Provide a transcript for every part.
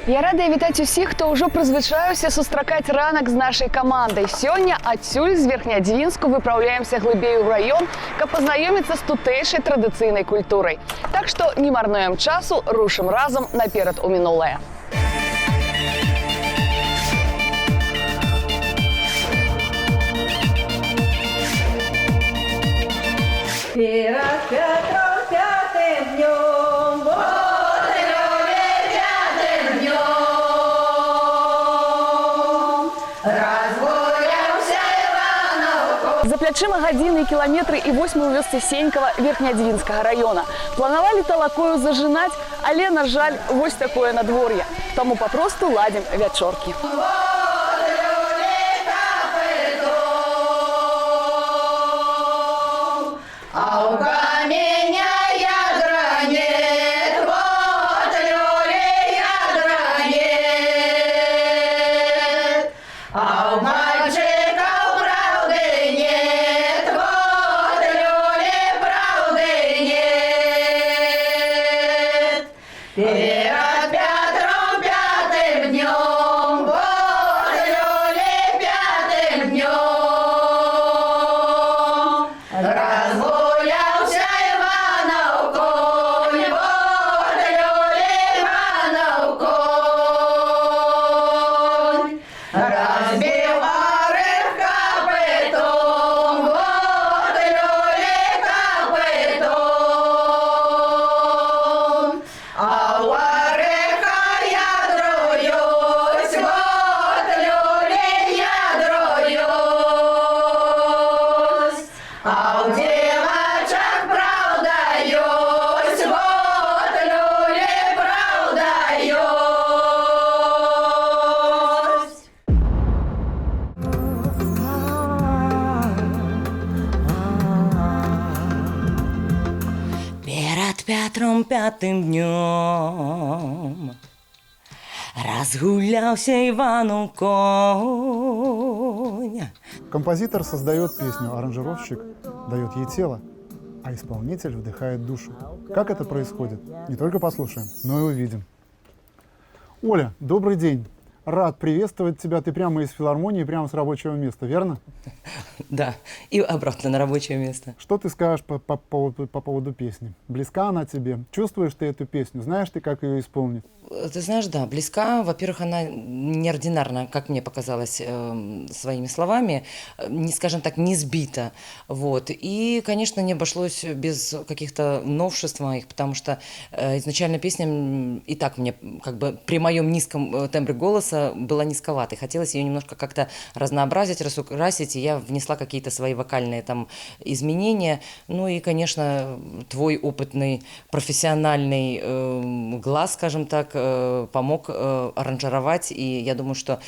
Я рада вітаць усіх, хто ўжо прызвычаюся сустракаць ранак з нашай камандай. Сёння адсюль з Верхнядзвінску выпраўляемся глыбей у раён, каб пазнаёміцца з тутэйшай традыцыйнай культурай. Так што не марнуем часу, рушым разам наперад у мінулае. Перед Петром пятым днем, вот Лёле пятым днем, разгулялся Иванов. За плячыма гадзіны, кіламетры і 8 у вёсцы Сенькава Верхнядзвінскага раёна. Планавалі талакою зажынаць, але, на жаль, вось такое надвор'е. Таму папросту ладзім вячоркі. А у каменя ядра нет, вот Лёле ядра нет. А у мальчика правды нет, вот Лёле правды нет. Перед Петром пятым днем, вот Лёле пятым днем. Разгулялся Иванов конь, вот Лёле Иванов конь. Разбил орых копытом, вот Лёле копытом. А у орыха ядро есть, вот Лёле ядро есть. А у девочек правда есть, вот Лёле правда есть. Перед Петром пятым днем разгулялся Ивану конь. Композитор создает песню, аранжировщик дает ей тело, а исполнитель вдыхает душу. Как это происходит? Не только послушаем, но и увидим. Оля, добрый день. Рад приветствовать тебя. Ты прямо из филармонии, прямо с рабочего места, верно? Да, и обратно на рабочее место. Что ты скажешь по поводу песни? Близка она тебе? Чувствуешь ты эту песню? Знаешь ты, как ее исполнить? Ты знаешь, да, близка. Во-первых, она неординарна, как мне показалось своими словами, не, скажем так, не сбита. Вот. И, конечно, не обошлось без каких-то новшеств моих, потому что изначально песня и так мне, как бы, при моем низком тембре голоса была низковатой. Хотелось ее немножко как-то разнообразить, разукрасить, и я внесла какие-то свои вокальные там изменения. Ну и, конечно, твой опытный, профессиональный глаз, скажем так, помог аранжировать, и я думаю, что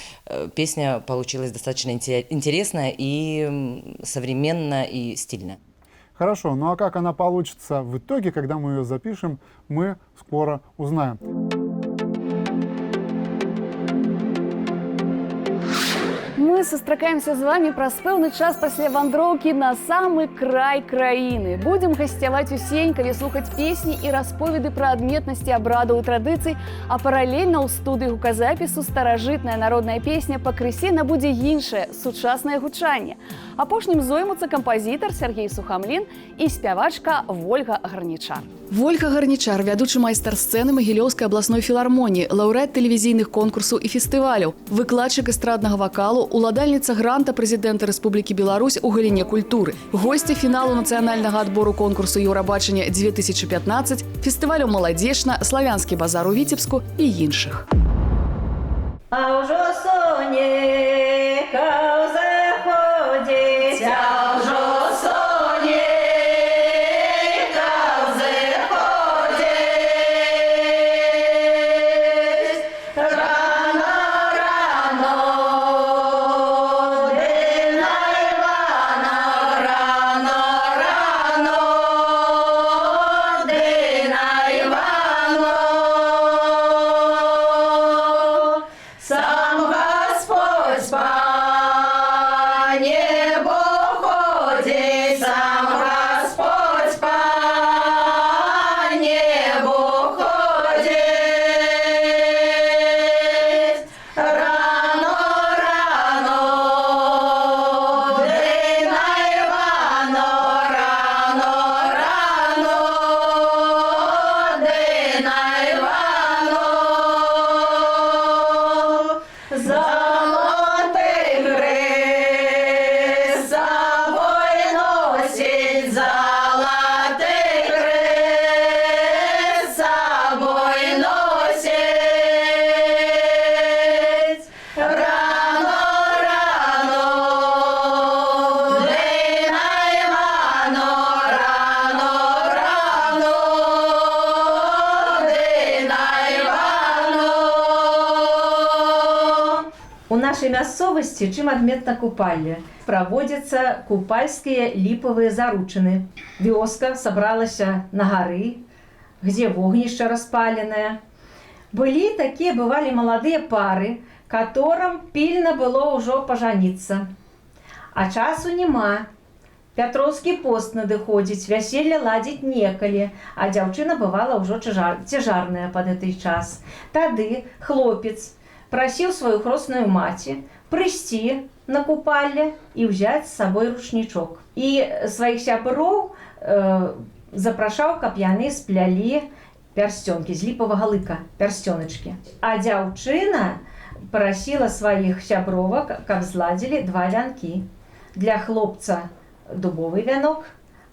песня получилась достаточно интересная и современная, и стильная. Хорошо, ну а как она получится в итоге, когда мы ее запишем, мы скоро узнаем. Мы сустракаемся з вами праз пэўны час пасля вандроўкі на самы край краіны. Будзем гасцяваць у Сенькаве, слухаць песні і расповеды пра адметнасці абрадаў і традыцый, а паралельна ў студыі гуказапісу старажытная народная песня пакрысе набудзе іншае, сучаснае гучанне. Апошнім зоймуцца кампазітар Сергей Сухамлін і спявачка Вольга Гарнічар. Вольга Гарнічар, вядучы майстар сцэны Магілёўскай абласной філармоніі, лаўрэат тэлевізійных конкурсаў і фестываляў, выкладчык эстраднага вакалу, уладальніца гранта прэзідэнта Рэспублікі Беларусь у галіне культуры, госці фіналу нацыянальнага адбору конкурсу Еўрабачання 2015, фестывалю «Маладзечна», славянскі базар у Віцебску і іншых. А ўжо сонейка заходзіць, а ўжо сонейка заходзіць. Рано-рано, дына Івана, рано-рано, дына Івана. Сам Господь спас. У нашай мясцовасці чым адметна купальня? Праводзяцца купальскія ліпавыя заручыны. Вёска сабралася на гары, где вогнішча распаленае. Бывалі маладыя пары, которым пільна было ўжо пажаніцца. А часу няма. Пятроўскі пост надыходзіць, вяселле ладзіць некалі, а дзяўчына бывала ўжо цяжарная пад гэты час. Тады хлопец прасіў сваю хросную маці прыйсці на купалле і ўзяць з сабой ручнічок. І сваіх сяброў запрашаў, каб яны сплялі пярсцёнкі з ліпавага лыка, пярсцёначкі. А дзяўчына прасіла сваіх сябровак, каб зладзілі 2 вянкі. Для хлопца дубовый вянок,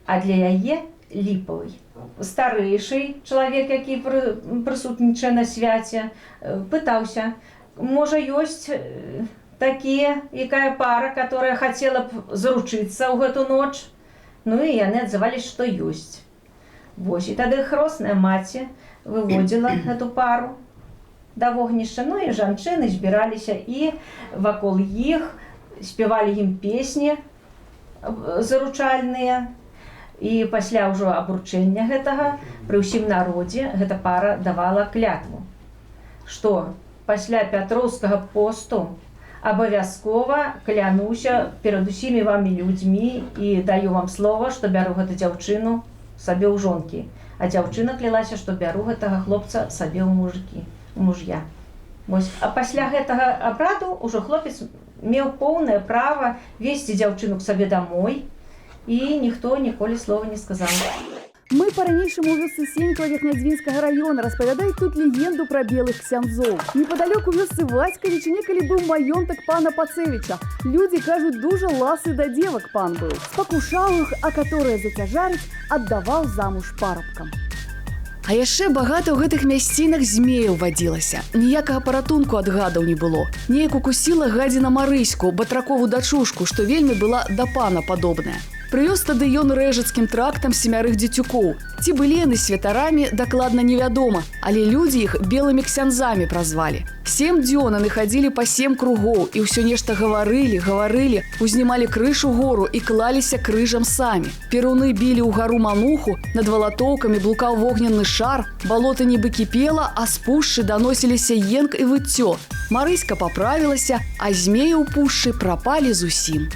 а для яе ліпавый. Старэйшы чалавек, які прысутнічае на свяце, пытаўся, можа, ёсць такія, якая пара, которая хацела б заручыцца ў гэту ноч. Ну і яны адзывались, што ёсць. Вось, і тады хросная маці выводзіла эту пару да вогнішча, ну і жанчыны збіраліся і вакол іх спявалі ім песні заручальныя. І пасля ўжо абручэння гэтага пры ўсім народзе гэта пара давала клятву, што пасля Пятроўскага посту абавязкова клянуся перад усімі вамі людзьмі і даю вам слова, што бяру гэту дзяўчыну сабе ў жонкі. А дзяўчына клялася, што бяру гэтага хлопца сабе ў муж'я. А пасля гэтага абраду ўжо хлопец меў поўнае права весці дзяўчыну к сабе домой, і ніхто ніколі слова не сказаў. Мы по-ранейшаму ў вёсцы Сенькава Верхнядзвінскага района распавядаюць тут легенду пра белых ксяндзоў. Непадалёк у вёсцы Васькавіча некалі быў маёнтак пана Пацевіча. Людзі кажуць, дужа ласы да дзевак пан быў. Спакушаў іх, а каторыя зацяжарыць, аддаваў замуж парабкам. А яшчэ багата ў гэтых мясцінах змеяў вадзілася. Ніякага паратунку ад гадаў не было. Неяк укусіла гадзіна Марыську, батракову дачушку, што вельмі была да пана падобная. Прывёз тады ён рэжацкім трактам 7 дзецюкоў. Ці былі яны святарамі, дакладна невядома, але людзі іх белымі ксяндзамі празвалі. 7 дзён яны хадзілі па 7 кругоў і ўсё нешта гаварылі, узнімалі крыж у гору і клаліся крыжам самі. Перуны білі ў гару мануху, над валатоўкамі блукаў вогненны шар, балота нібы кіпела, а з пушчы даносіліся енк і выццё. Марыська паправілася, а змеі ў пушчы прапалі зусім.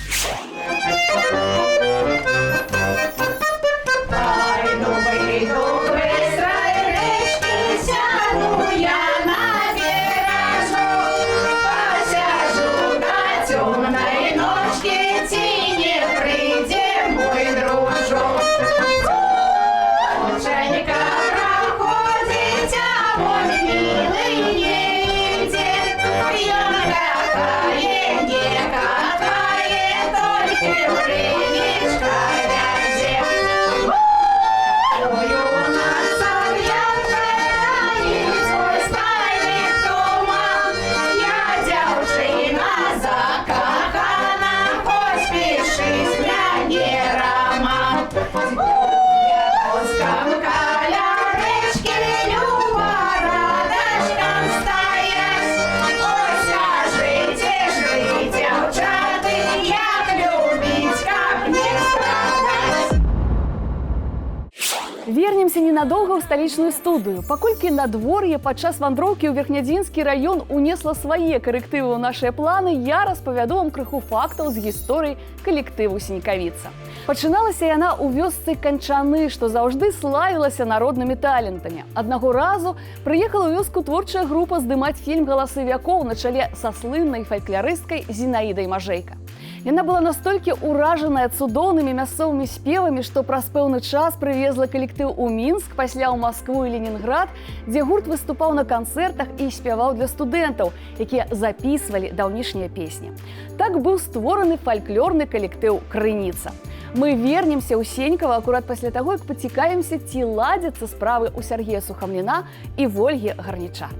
Вернемся ненадолго ў сталічную студыю. Паколькі надвор'е падчас вандроўкі ў Верхнядзінскі раён унесла свае карэктывы ў нашыя планы, я распавяду вам крыху фактаў з гісторыі калектыву «Сенькавіца». Пачыналася яна ў вёсцы Канчаны, што заўжды славілася народнымі талентамі. Аднаго разу прыехала ў вёску творчая група здымаць фільм «Галасы вякоў» на чале са слыннай фалькларысткай Зінаідай Мажэйка. Яна была настолькі ўражаная цудоўнымі мясцовымі спевамі, што праз пэўны час прывезла калектыў у Мінск, пасля ў Маскву і Ленінград, дзе гурт выступаў на канцэртах і спяваў для студэнтаў, якія запісвалі даўнішнія песні. Так быў створаны фальклорны калектыў «Крыніца». Мы вернемся ў Сенькава акурат пасля таго, як пацікавімся, ці ладзяцца справы ў Сергея Сухамліна і Вольгі Гарнічар.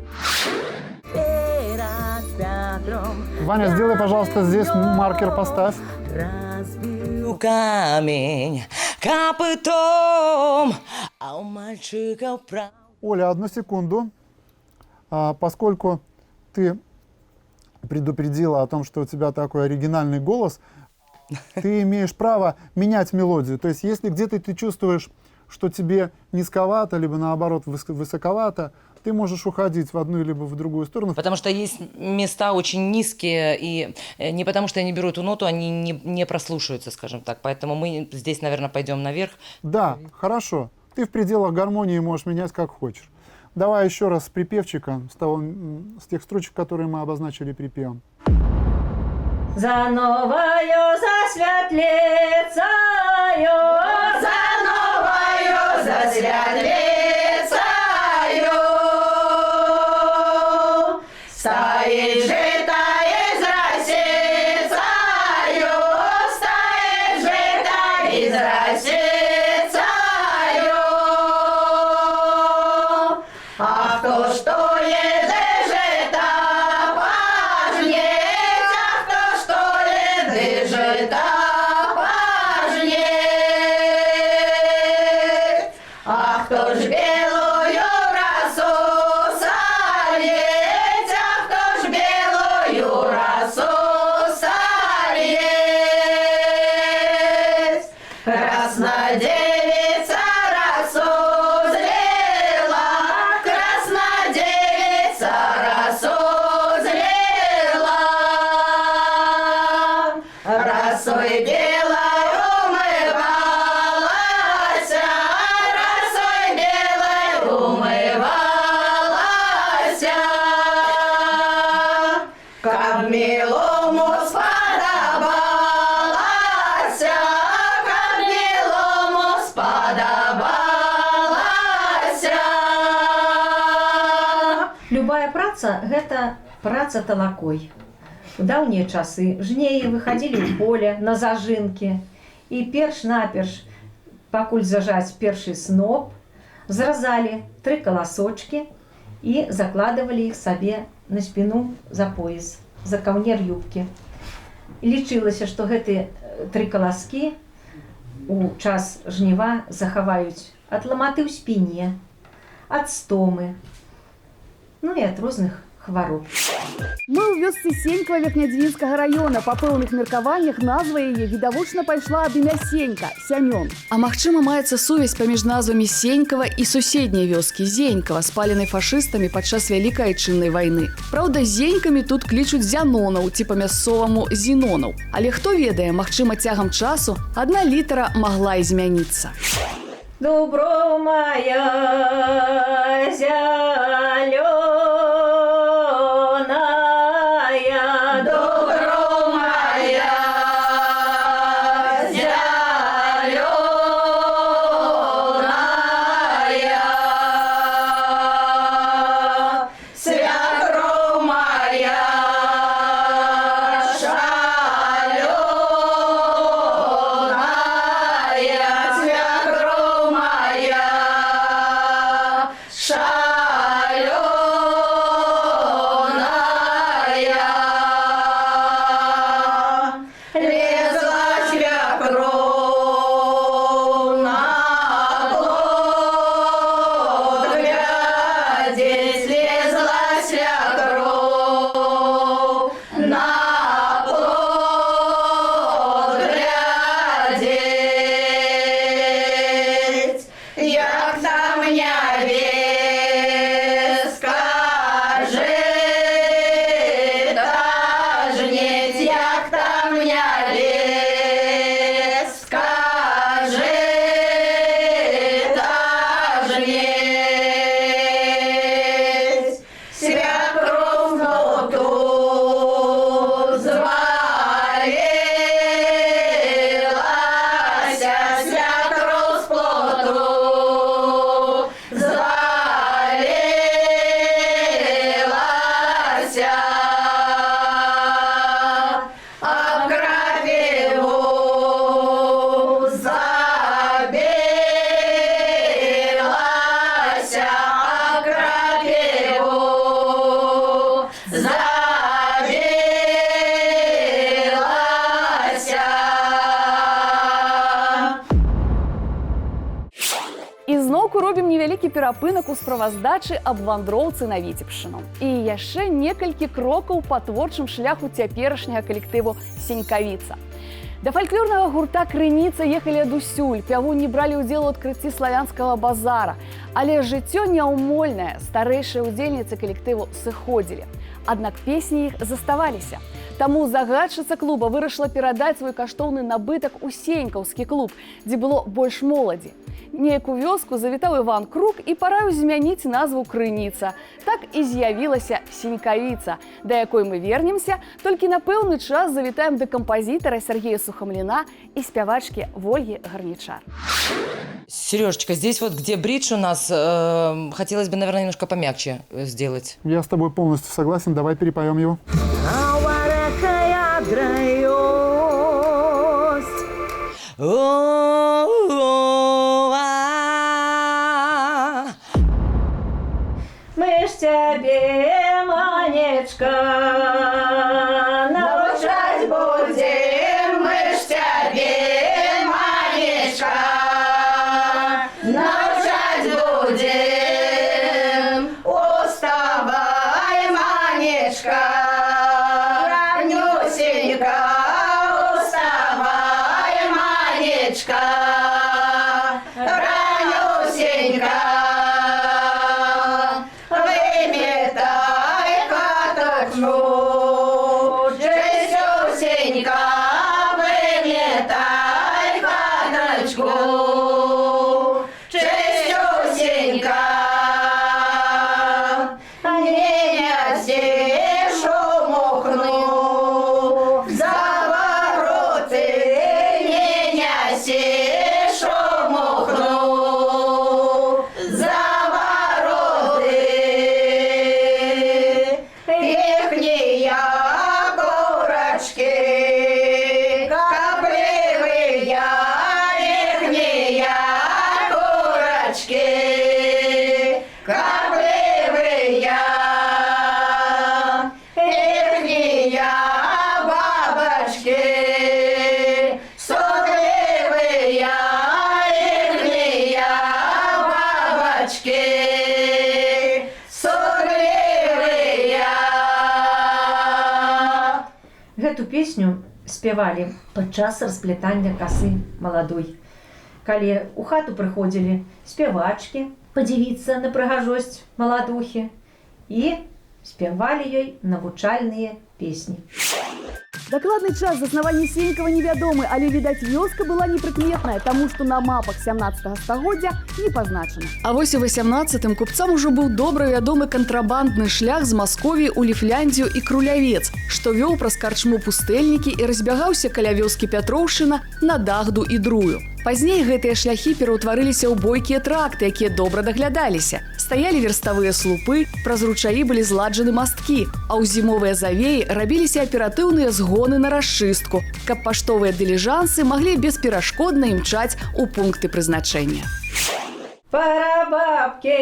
Ваня, сделай, пожалуйста, здесь маркер поставь. Разбил камень копытом, а у мальчиков Оля, одну секунду. Поскольку ты предупредила о том, что у тебя такой оригинальный голос, ты имеешь право менять мелодию. То есть если где-то ты чувствуешь, что тебе низковато, либо наоборот высоковато, ты можешь уходить в одну либо в другую сторону. Потому что есть места очень низкие, и не потому что я не беру эту ноту, они не прослушаются, скажем так. Поэтому мы здесь, наверное, пойдем наверх. Да, хорошо. Ты в пределах гармонии можешь менять как хочешь. Давай еще раз с припевчика, с тех строчек, которые мы обозначили припевом. За новою засвятлицею, За новою засвятлицею стоит жито из росицею, стоит жито из росицею. А кто что еды жито пожнет, а кто что еды жито пожнет. А кто ж белую росу сольет, а кто ж белую росу сольет. Краснодевица росу злила, краснодевица росу злила. Росой белой умывалась, росой белой умывалась. Как милому сподобалась, как милому сподобалась. любая праца гэта праца талакой. У даўнія часы жнеі выхадзілі ў поле на зажынкі і перш-наперш, пакуль зажаць першы сноп, зразалі 3 каласочкі і закладывалі іх сабе на спіну за пояс, за каўнер юбкі. Лічылася, што гэтыя 3 каласкі у час жніва захаваюць ад ламаты ў спіне, ад стомы, ну і ад розных хвароб. Мы ў вёсцы Сенькава Верхнядзвінскага района. Па пэўных меркаваннях назва яе відавочна пайшла ад імя Сенька, Сямён. А магчыма, маецца сувязь паміж назвамі Сенькава і суседняй вёскі Зенькава, спаленай фашыстамі падчас Вялікай Айчыннай вайны. Праўда, зенькамі тут клічуць зянонаў ці па-мясцоваму зінонаў. Але хто ведае, магчыма, цягам часу адна літара магла і змяніцца. Добро моя зялёная, Добро моя зеленая, свекровь моя шаленая, свекровь моя шаленая. перапынак у справаздачы аб вандроўцы на Віцебшчыну. І яшчэ некалькі крокаў па творчым шляху цяперашняга калектыву «Сенькавіца». Да фальклорнага гурта «Крыніца» ехалі адусюль, пявуні бралі ўдзел у адкрыцці славянскага базара. Але жыццё няўмольнае, старэйшыя ўдзельніцы калектыву сыходзілі. Аднак песні іх заставаліся. Таму загадчыца клуба вырашыла перадаць свой каштоўны набытак у сенькаўскі клуб, дзе было больш моладзі. Неяк у вёску завітаў Іван Крук і параіў змяніць назву «Крыніца». Так і з'явілася «Сенькавіца», да якой мы вернемся, толькі на пэўны час завітаем да кампазітара Сергея Сухомлина і спявачкі Вольгі Гарнічар. Сережечка, здесь вот где бридж у нас, хотелось бы, наверное, немножко помягче сделать. Я с тобой полностью согласен, давай перепоем его. Мы ж тебе, Манечка, Навчать будем, мы ж тебе, Манечка. Навчать будем, уставай, Манечка. Ранюсенька, уставай, Манечка. Ранюсенька. Выметай каточку, Джесюсенька, выметай каточку, Джесюсенька. Не неси шумухну, за вороты не неси шумухну, за вороты. Ихние курочки, капливые, ихние курочки, капливые, ихние бабочки, сотливые, ихние бабочки, сотливые. Гэту песню спявалі падчас расплетання касы маладой. Калі ў хату прыходзілі спявачкі падзівіцца на прыгажосць маладухі і спявалі ёй навучальныя песні. Дакладны час заснавання Сенькава невядомы, але, відаць, вёска была непрыкметная, таму што на мапах 17 стагоддзя не пазначана. А вось у 18-м купцам ужо быў добра вядомы кантрабандны шлях з Масковіі ў Ліфляндзію і Крулявец, што вёў праз карчму Пустэльнікі і разбягаўся каля вёскі Пятроўшчына на Дагду і Друю. Пазней гэтыя шляхі пераўтварыліся ў бойкія тракты, якія добра даглядаліся. Стаялі верставыя слупы, праз ручаі былі зладжаны масткі, а ў зімовыя завеі рабіліся аператыўныя згоны на расчыстку, каб паштовыя дыліжансы маглі бесперашкодна імчаць у пункты прызначэння. Парабабкі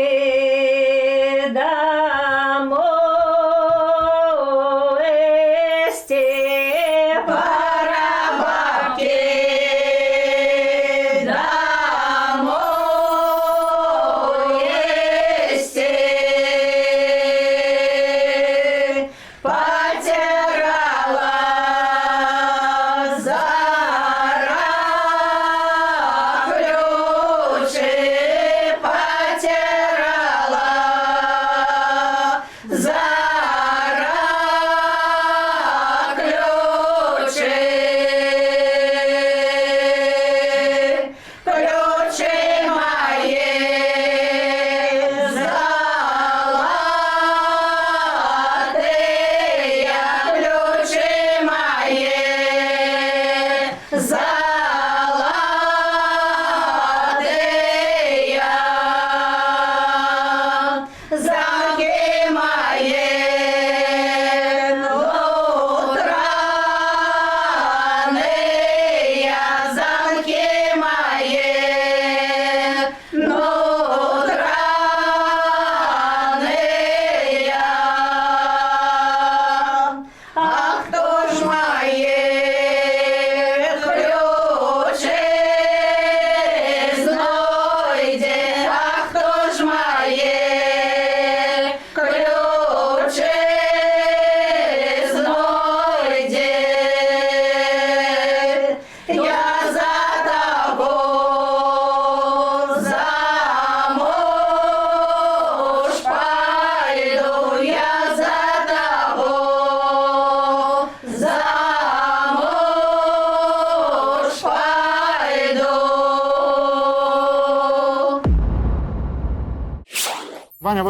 дамоў эсце, Парабабки домой есте, потирала зара ключи, потирала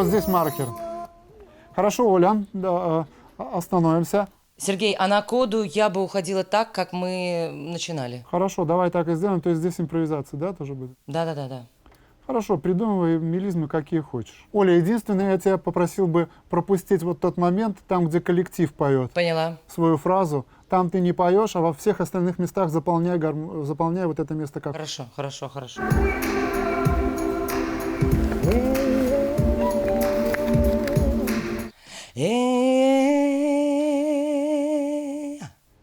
вот здесь маркер. Хорошо, Оля, да, остановимся. Сергей, а на коду я бы уходила так, как мы начинали. Хорошо, давай так и сделаем. То есть здесь импровизация, да, тоже будет? Да. Хорошо, придумывай мелизмы, какие хочешь. Оля, единственное, я тебя попросил бы пропустить вот тот момент, там, где коллектив поет Поняла. свою фразу. Там ты не поешь, а во всех остальных местах заполняй вот это место как. Хорошо.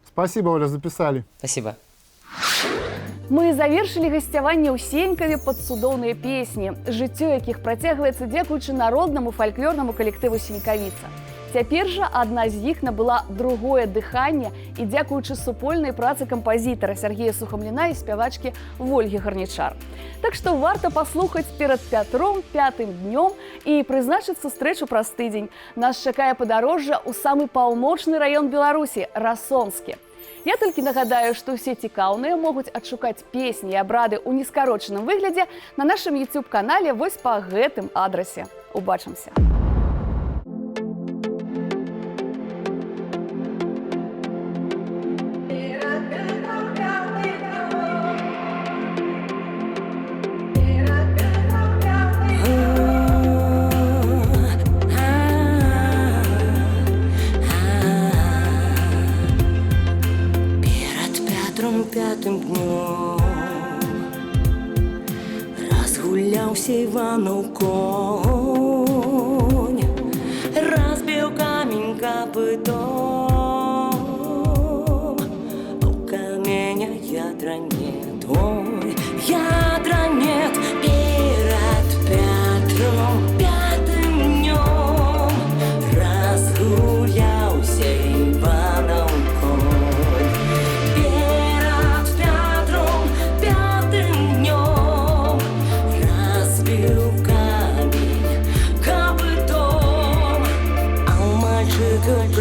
Спасибо, Оля, записали. Спасибо. Мы завершили гасцяванне ў Сенькаве пад цудоўныя песні, жыццё якіх працягваецца дзякуючы народнаму фальклорнаму калектыву сенькавіца. Цяпер жа адна з іх набыла другое дыханне і дзякуючы супольнай працы кампазітара Сергея Сухамліна і спявачкі Вольгі Гарнічар. Так што варта паслухаць перад Пятром 5-м днём і прызначыць сустрэчу праз тыдзень. Нас чакае падарожжа ў самы паўночны раён Беларусі – Расонскі. Я толькі нагадаю, што ўсе цікаўныя могуць адшукаць песні і абрады ў нескарочаным выглядзе на нашым YouTube-канале вось па гэтым адрасе. Убачымся! Пятым днем разгуляўся Іванаў конь, разбіў камень капытом, у каменя ядра нет, ой, ядра нет. Перад Пятром 5-м днём разгуляўся Іванаў конь. Good